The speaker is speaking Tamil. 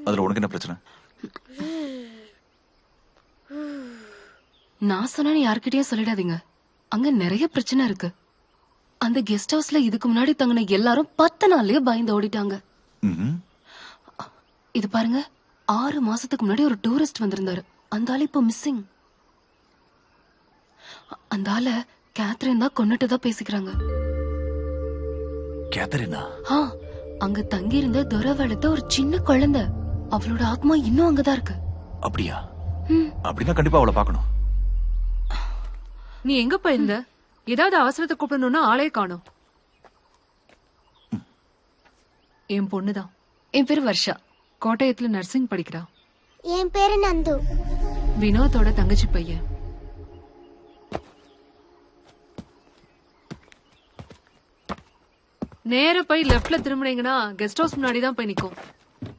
அதுல உனக்கு என்ன பிரச்சனை? நான் சொன்னா யார்கிட்டயும் சொல்லிடாதீங்க. அங்க நிறைய பிரச்சனை இருக்கு. அந்த கெஸ்ட் ஹவுஸ்ல இதுக்கு முன்னாடி தங்கின எல்லாரும் 10 நாள்லயே பயந்து ஓடிட்டாங்க. இது பாருங்க, 6 மாசத்துக்கு முன்னாடி ஒரு டூரிஸ்ட் வந்திருந்தாரு. அந்த ஆள் இப்ப மிஸ்ஸிங். அந்த ஆள கேத்ரின் தான் கொன்னுட்டதா பேசிக்கிறாங்க. கேத்ரினா? அங்க தங்கி இருந்த துரை வளர்த்த ஒரு சின்ன குழந்தை. அவளோட ஆத்மா இன்னும் அங்கதான் இருக்கு. அப்படியா? அப்படின்னா கண்டிப்பா அவளை பார்க்கணும். நீ எங்க போயிருந்த? ஏதாவது அவசரத்தை கூப்பிடணும்னா ஆளே காணோம். என் பொண்ணுதான். என் பேரு வர்ஷா. கோட்டயத்துல நர்சிங் படிக்கிறா. என் பேரு நந்து. வினோத்தோட தங்கச்சி பையன். நேர போய் லெப்ட்ல திரும்பினீங்கன்னா கெஸ்ட் ஹவுஸ் முன்னாடி தான் போய் நிக்கும்.